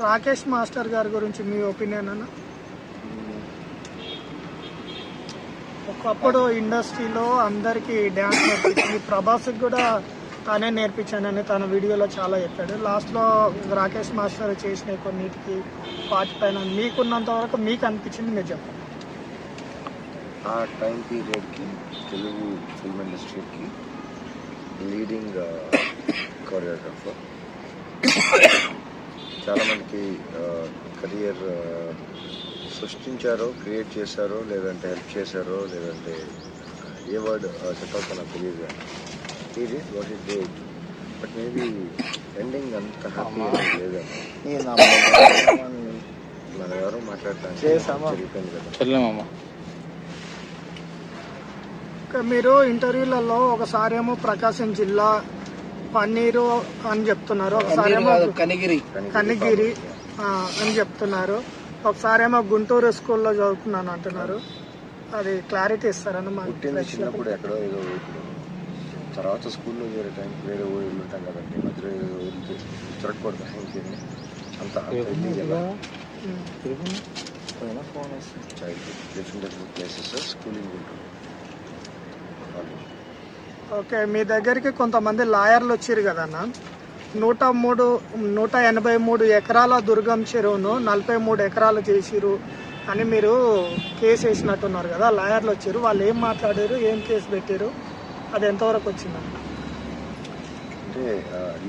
Rakesh master గారి గురించి మీ opinion అన్న? ఒకప్పుడు ఇండస్ట్రీలో అందరికీ డ్యాన్స్ నేర్పించింది, ప్రభాస్కి కూడా తానే నేర్పించానని తన వీడియోలో చాలా చెప్పాడు. లాస్ట్లో రాకేష్ మాస్టర్ చేసిన కొన్నిటికి వాటి పైన మీకున్నంత వరకు మీకు అనిపించింది మీరు చెప్పండి. ఆ టైం పీరియడ్కి తెలుగు ఫిల్మ్ ఇండస్ట్రీకి లీడింగ్ కొరియోగ్రాఫర్. చాలామందికి కెరియర్ సృష్టించారో, క్రియేట్ చేశారో, లేదంటే హెల్ప్ చేశారో, లేదంటే ఏ వర్డ్ చెప్పాల్సిన నాకు తెలియదు. ఇది what it date, but maybe ending అంత హ్యాపీ లేదండి. మన ఎవరో మాట్లాడతాను జరిగిపోయింది కదా. మీరు ఇంటర్వ్యూలలో ఒకసారేమో ప్రకాశం జిల్లా పన్నీరు అని చెప్తున్నారు, ఒకసారేమో కనిగిరి అని చెప్తున్నారు, ఒకసారేమో గుంటూరు స్కూల్లో చదువుకున్నాను అంటున్నారు. అది క్లారిటీ ఇస్తారని మాకు. చిన్నప్పుడు ఎక్కడో ఏదో తర్వాత స్కూల్లో చేరే టైంకి వేరే ఊళ్ళు ఉంటాం కదండి, మధ్యలో ఏదో ఊరికి తిరగకూడదు. ఇంకేమి అంత డిఫరెంట్ ప్లేసెస్ స్కూలింగ్ ఉంటుంది. ఓకే, మీ దగ్గరికి కొంతమంది లాయర్లు వచ్చారు కదన్న. 183 ఎకరాల దుర్గం చెరువును 43 ఎకరాలు చేసిరు అని మీరు కేసు వేసినట్టున్నారు కదా. లాయర్లు వచ్చారు, వాళ్ళు ఏం మాట్లాడారు, ఏం కేసు పెట్టారు, అది ఎంతవరకు వచ్చిందండి? అంటే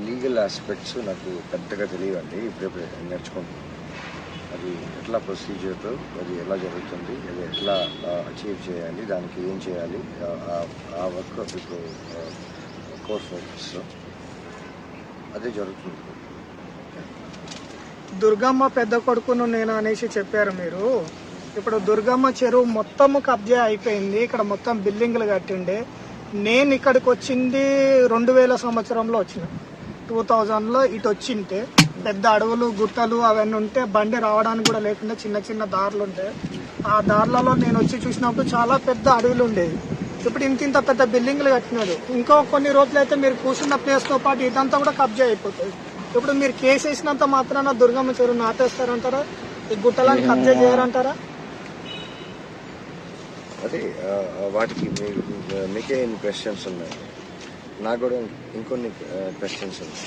లీగల్ ఆస్పెక్ట్స్ నాకు పెద్దగా తెలియదండి, ఇప్పుడే నేర్చుకుంటున్నాను. అది ఎట్లా ప్రొసీజర్, అది ఎలా జరుగుతుంది, అది ఎట్లా అచీవ్ చేయాలి, దానికి ఏం చేయాలి, ఆ వర్క్ ఇప్పుడు కోర్స్ ఫోకస్ అదే జరుగుతుంది. దుర్గమ్మ పెద్ద కొడుకును నేను అనేసి చెప్పారు మీరు. ఇప్పుడు దుర్గమ్మ చెరువు మొత్తము కబ్జా అయిపోయింది, ఇక్కడ మొత్తం బిల్డింగ్లు కట్టిండే. నేను ఇక్కడికి వచ్చింది 2000 సంవత్సరంలో వచ్చిన, 2000లో ఇటు వచ్చింటే పెద్ద అడవులు, గుట్టలు అవన్నీ ఉంటే బండి రావడానికి కూడా లేకుండా చిన్న చిన్న దారులు ఉంటాయి. ఆ దారులలో నేను వచ్చి చూసినప్పుడు చాలా పెద్ద అడవులు ఉండేవి. ఇప్పుడు ఇంత పెద్ద బిల్డింగ్లు కట్టినారు. ఇంకో కొన్ని రోజులైతే మీరు కూర్చున్న ప్లేస్తో పాటు ఇదంతా కూడా కబ్జా అయిపోతుంది. ఇప్పుడు మీరు కేసు వేసినంత మాత్రాన దుర్గమ్మ చెరువు నాటేస్తారంటారా? ఈ గుట్టలను కబ్జా చేయరంటారా? అదే వాటికి మీకే ఎన్ని క్వశ్చన్స్ ఉన్నాయి, నాకు కూడా ఇంకొన్ని క్వశ్చన్స్ ఉన్నాయి.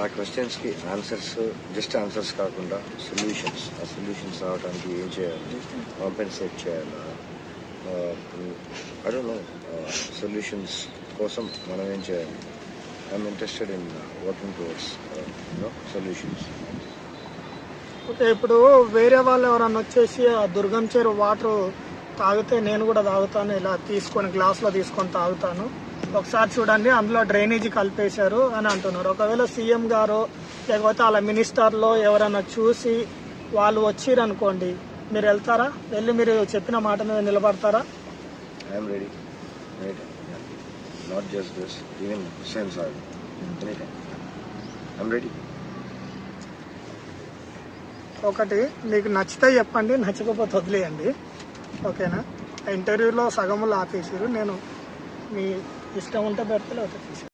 ఆ క్వశ్చన్స్కి ఆన్సర్స్ జస్ట్ ఆన్సర్స్ కాకుండా సొల్యూషన్స్, ఆ సొల్యూషన్స్ రావడానికి ఏం చేయాలి, కాంపెన్సేట్ చేయాలా, ఐ డోంట్ నో, సొల్యూషన్స్ కోసం మనం ఏం చేయాలి. I'm interested in working towards solutions. Okay, ఇప్పుడు వేరే వాళ్ళు ఎవరన్నా వచ్చేసి ఆ దుర్గం చెరువు వాటర్ తాగితే నేను కూడా తాగుతాను, ఇలా తీసుకొని గ్లాస్లో తీసుకొని తాగుతాను, ఒకసారి చూడండి అందులో డ్రైనేజీ కలిపేశారు అని అంటున్నారు. ఒకవేళ సీఎం గారు లేకపోతే వాళ్ళ మినిస్టర్లో ఎవరైనా చూసి వాళ్ళు వచ్చిరనుకోండి, మీరు వెళ్తారా? వెళ్ళి మీరు చెప్పిన మాట మీద నిలబడతారా? I'm ready, not just this, even questions or anything, I'm ready. ఒకటి మీకు నచ్చితే చెప్పండి, నచ్చకపోతే వదిలేయండి, ఓకేనా? ఇంటర్వ్యూలో సగములు ఆపేసారు, నేను మీ ఇష్టం ఉంటే పెడతలే అవుతుంది.